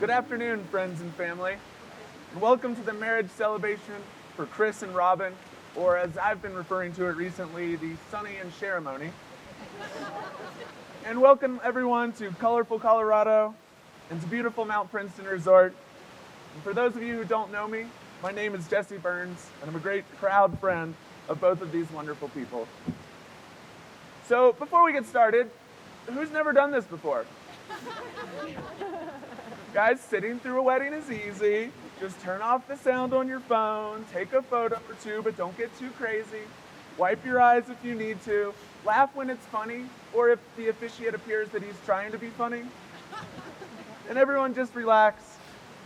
Good afternoon, friends and family, and welcome to the marriage celebration for Chris and Robyn, or as I've been referring to it recently, the Sonny and Ceremony. And welcome everyone to colorful Colorado and to beautiful Mount Princeton Resort. And for those of you who don't know me, my name is Jesse Burns, and I'm a great proud friend of both of these wonderful people. So before we get started, who's never done this before? Guys, sitting through a wedding is easy. Just turn off the sound on your phone, take a photo or two, but don't get too crazy. Wipe your eyes if you need to. Laugh when it's funny, or if the officiant appears that he's trying to be funny. And everyone just relax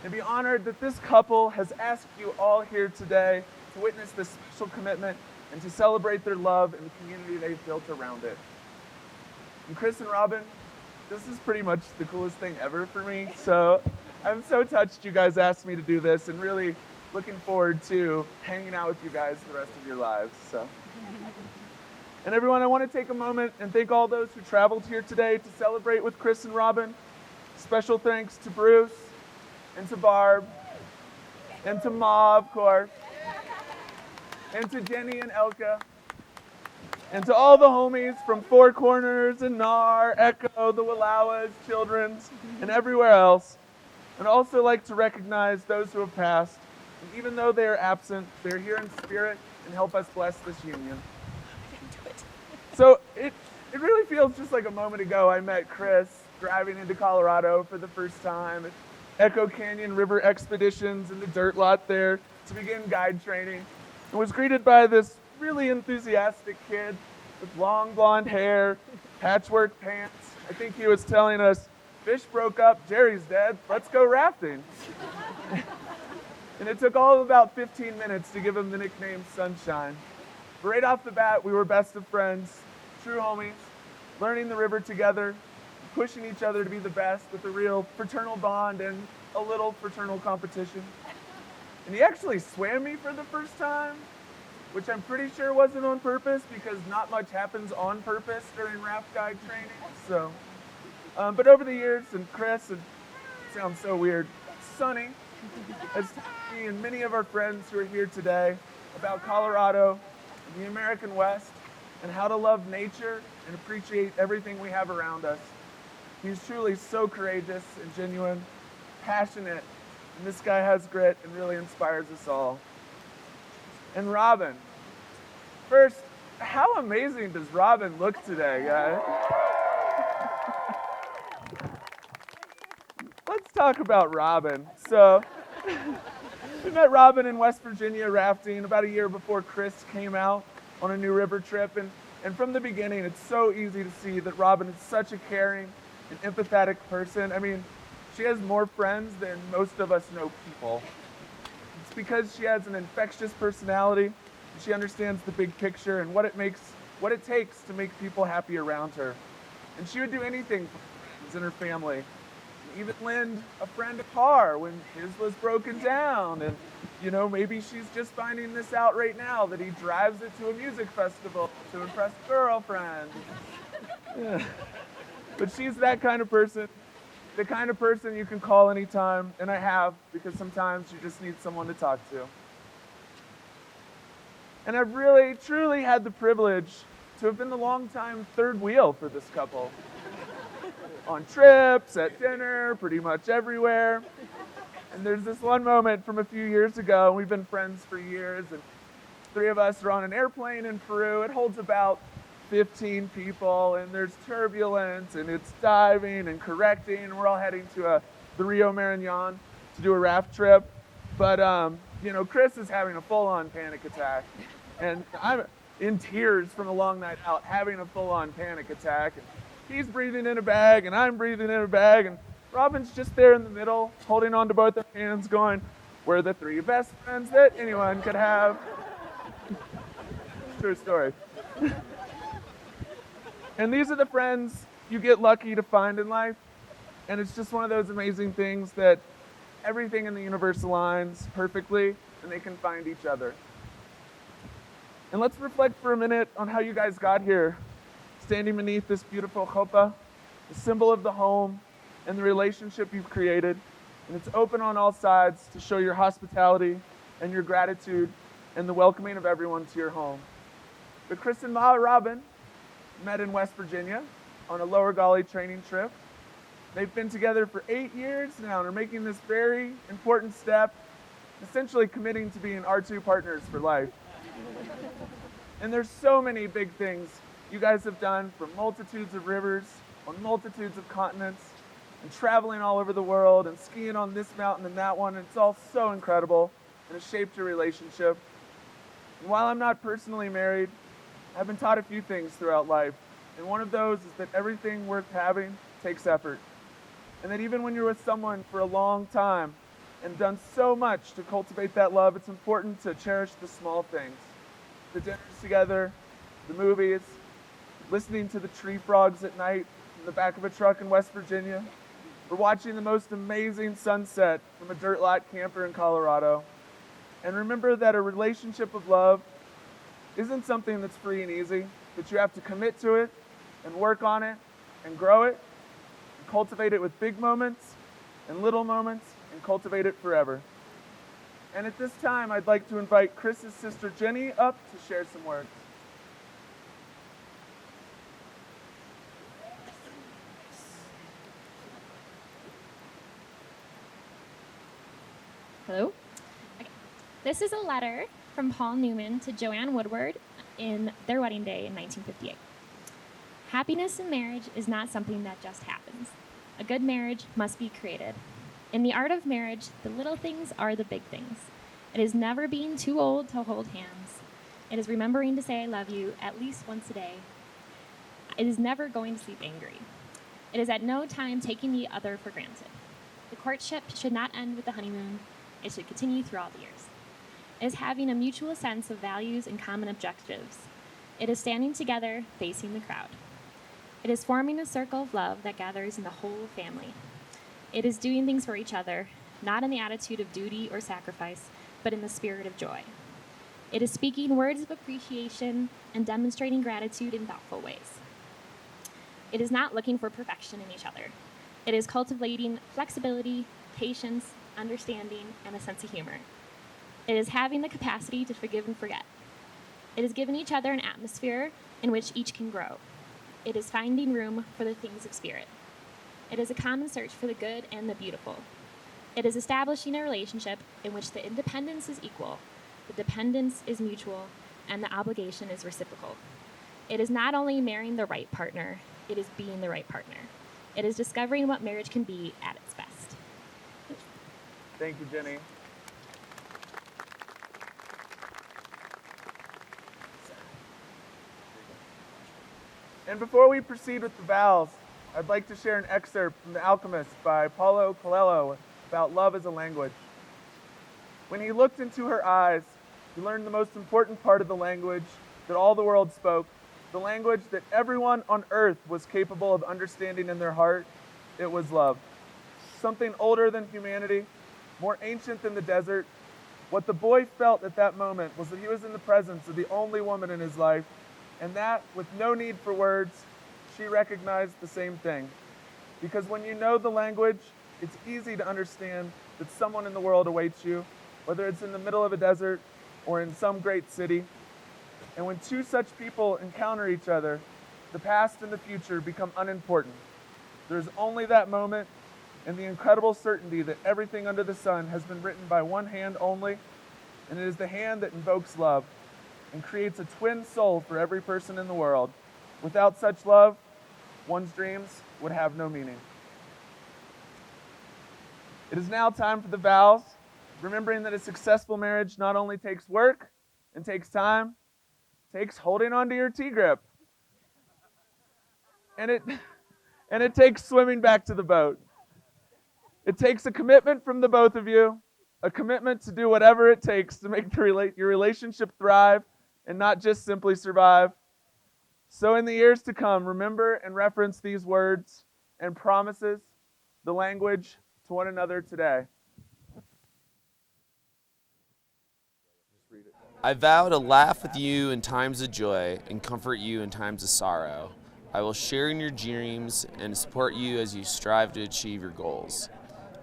and be honored that this couple has asked you all here today to witness this special commitment and to celebrate their love and the community they've built around it. And Chris and Robyn, this is pretty much the coolest thing ever for me. So I'm so touched you guys asked me to do this and really looking forward to hanging out with you guys the rest of your lives. And everyone, I want to take a moment and thank all those who traveled here today to celebrate with Chris and Robyn. Special thanks to Bruce and to Barb and to Ma, of course, and to Jenny and Elka, and to all the homies from Four Corners and NAR, Echo, the Wallowas, Children's, and everywhere else. And also like to recognize those who have passed. And even though they are absent, they're here in spirit and help us bless this union. So it really feels just like a moment ago I met Chris driving into Colorado for the first time at Echo Canyon River Expeditions in the dirt lot there to begin guide training. And was greeted by this really enthusiastic kid with long blonde hair, patchwork pants. I think he was telling us, fish broke up, Jerry's dead, let's go rafting. And it took all of about 15 minutes to give him the nickname Sunshine. But right off the bat, we were best of friends, true homies, learning the river together, pushing each other to be the best with a real fraternal bond and a little fraternal competition. And he actually swam me for the first time, which I'm pretty sure wasn't on purpose because not much happens on purpose during raft guide training. So, but over the years, and Chris, and it sounds so weird, Sonny has taught me and many of our friends who are here today about Colorado, the American West, and how to love nature and appreciate everything we have around us. He's truly so courageous and genuine, passionate, and this guy has grit and really inspires us all. And Robyn. First, how amazing does Robyn look today, guys? Let's talk about Robyn. So, we met Robyn in West Virginia rafting about a year before Chris came out on a new river trip. And from the beginning, it's so easy to see that Robyn is such a caring and empathetic person. I mean, she has more friends than most of us know people. It's because she has an infectious personality, and she understands the big picture and what it takes to make people happy around her. And she would do anything for her friends and her family. And even lend a friend a car when his was broken down. And, you know, maybe she's just finding this out right now that he drives it to a music festival to impress a girlfriend. Yeah. But she's that kind of person. The kind of person you can call anytime, and I have, because sometimes you just need someone to talk to. And I've really, truly had the privilege to have been the longtime third wheel for this couple. On trips, at dinner, pretty much everywhere. And there's this one moment from a few years ago, and we've been friends for years, and three of us are on an airplane in Peru. It holds about 15 people, and there's turbulence, and it's diving and correcting, and we're all heading to the Rio Marañón to do a raft trip. But, you know, Chris is having a full-on panic attack, and I'm in tears from a long night out, having a full-on panic attack. And he's breathing in a bag, and I'm breathing in a bag, and Robyn's just there in the middle, holding on to both our hands, going, we're the three best friends that anyone could have. True story. And these are the friends you get lucky to find in life. And it's just one of those amazing things that everything in the universe aligns perfectly and they can find each other. And let's reflect for a minute on how you guys got here, standing beneath this beautiful chuppah, the symbol of the home and the relationship you've created. and it's open on all sides to show your hospitality and your gratitude and the welcoming of everyone to your home. But Chris and Robyn met in West Virginia on a lower Gauley training trip. They've been together for 8 years now and are making this very important step, essentially committing to being R2 partners for life. And there's so many big things you guys have done, from multitudes of rivers on multitudes of continents and traveling all over the world and skiing on this mountain and that one. And it's all so incredible and has shaped your relationship. And while I'm not personally married, I've been taught a few things throughout life. And one of those is that everything worth having takes effort. And that even when you're with someone for a long time and done so much to cultivate that love, it's important to cherish the small things. The dinners together, the movies, listening to the tree frogs at night in the back of a truck in West Virginia, or watching the most amazing sunset from a dirt lot camper in Colorado. And remember that a relationship of love isn't something that's free and easy, that you have to commit to it and work on it and grow it and cultivate it with big moments and little moments and cultivate it forever. And at this time, I'd like to invite Chris's sister Jenny up to share some words. Hello? Okay. This is a letter from Paul Newman to Joanne Woodward in their wedding day in 1958. Happiness in marriage is not something that just happens. A good marriage must be created. In the art of marriage, the little things are the big things. It is never being too old to hold hands. It is remembering to say I love you at least once a day. It is never going to sleep angry. It is at no time taking the other for granted. The courtship should not end with the honeymoon. It should continue through all the years. It is having a mutual sense of values and common objectives. It is standing together, facing the crowd. It is forming a circle of love that gathers in the whole family. It is doing things for each other, not in the attitude of duty or sacrifice, but in the spirit of joy. It is speaking words of appreciation and demonstrating gratitude in thoughtful ways. It is not looking for perfection in each other. It is cultivating flexibility, patience, understanding, and a sense of humor. It is having the capacity to forgive and forget. It is giving each other an atmosphere in which each can grow. It is finding room for the things of spirit. It is a common search for the good and the beautiful. It is establishing a relationship in which the independence is equal, the dependence is mutual, and the obligation is reciprocal. It is not only marrying the right partner, it is being the right partner. It is discovering what marriage can be at its best. Thank you, Jenny. And before we proceed with the vows, I'd like to share an excerpt from The Alchemist by Paulo Coelho about love as a language. When he looked into her eyes, he learned the most important part of the language that all the world spoke, the language that everyone on earth was capable of understanding in their heart. It was love. Something older than humanity, more ancient than the desert. What the boy felt at that moment was that he was in the presence of the only woman in his life, and that, with no need for words, she recognized the same thing. Because when you know the language, it's easy to understand that someone in the world awaits you, whether it's in the middle of a desert or in some great city. And when two such people encounter each other, the past and the future become unimportant. There's only that moment and the incredible certainty that everything under the sun has been written by one hand only, and it is the hand that invokes love and creates a twin soul for every person in the world. Without such love, one's dreams would have no meaning. It is now time for the vows, remembering that a successful marriage not only takes work and takes time, it takes holding onto your T-grip. And it takes swimming back to the boat. It takes a commitment from the both of you, a commitment to do whatever it takes to make your relationship thrive and not just simply survive. So in the years to come, remember and reference these words and promises, the language, to one another today. I vow to laugh with you in times of joy and comfort you in times of sorrow. I will share in your dreams and support you as you strive to achieve your goals.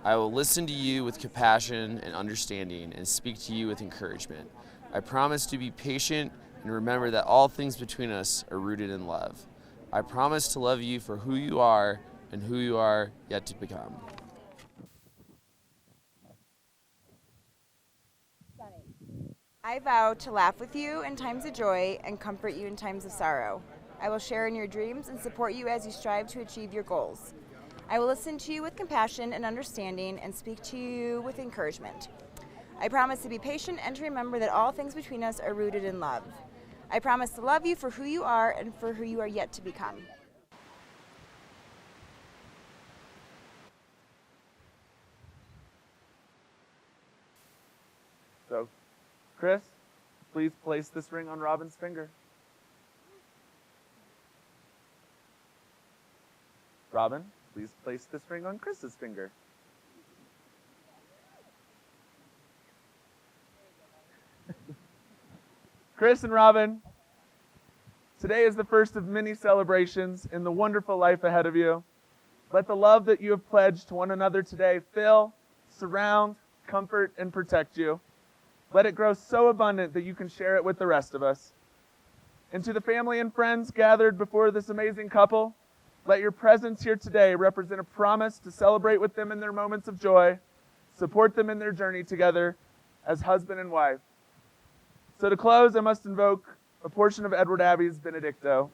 I will listen to you with compassion and understanding and speak to you with encouragement. I promise to be patient and remember that all things between us are rooted in love. I promise to love you for who you are and who you are yet to become. I vow to laugh with you in times of joy and comfort you in times of sorrow. I will share in your dreams and support you as you strive to achieve your goals. I will listen to you with compassion and understanding and speak to you with encouragement. I promise to be patient and to remember that all things between us are rooted in love. I promise to love you for who you are and for who you are yet to become. So, Chris, please place this ring on Robyn's finger. Robyn, please place this ring on Chris's finger. Chris and Robyn, today is the first of many celebrations in the wonderful life ahead of you. Let the love that you have pledged to one another today fill, surround, comfort, and protect you. Let it grow so abundant that you can share it with the rest of us. And to the family and friends gathered before this amazing couple, let your presence here today represent a promise to celebrate with them in their moments of joy, support them in their journey together as husband and wife. So to close, I must invoke a portion of Edward Abbey's Benedicto.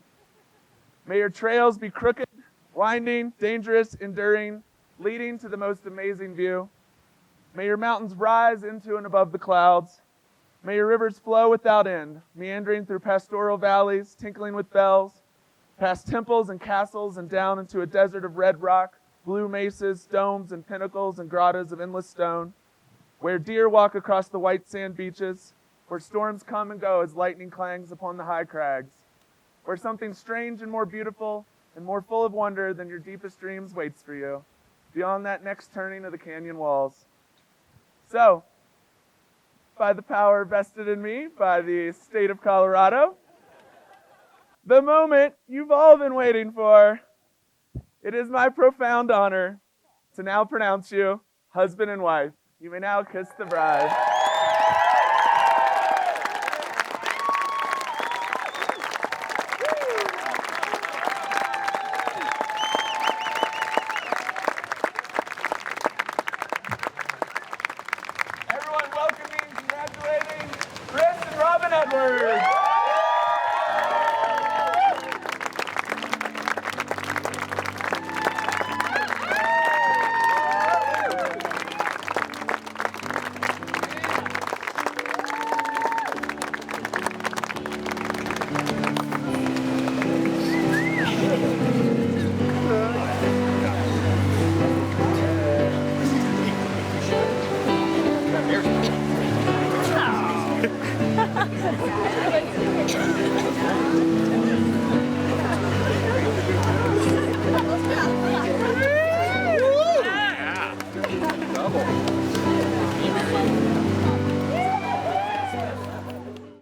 May your trails be crooked, winding, dangerous, enduring, leading to the most amazing view. May your mountains rise into and above the clouds. May your rivers flow without end, meandering through pastoral valleys, tinkling with bells, past temples and castles and down into a desert of red rock, blue mesas, domes and pinnacles and grottos of endless stone, where deer walk across the white sand beaches, where storms come and go as lightning clangs upon the high crags, where something strange and more beautiful and more full of wonder than your deepest dreams waits for you, beyond that next turning of the canyon walls. So, by the power vested in me by the state of Colorado, the moment you've all been waiting for, it is my profound honor to now pronounce you husband and wife. You may now kiss the bride. Everyone welcoming, congratulating Chris and Robyn Edwards.